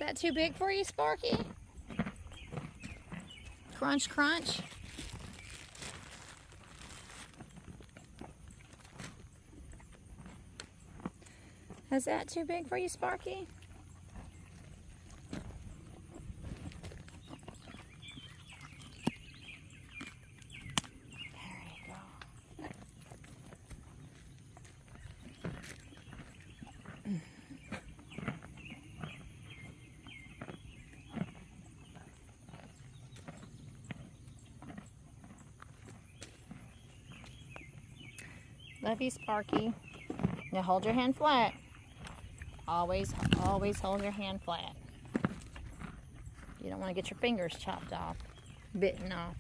that too big for you, Sparky? Crunch, crunch. Is that too big for you, Sparky? There you go. Love you, Sparky. Now hold your hand flat. Always hold your hand flat. You don't want to get your fingers chopped off, bitten off.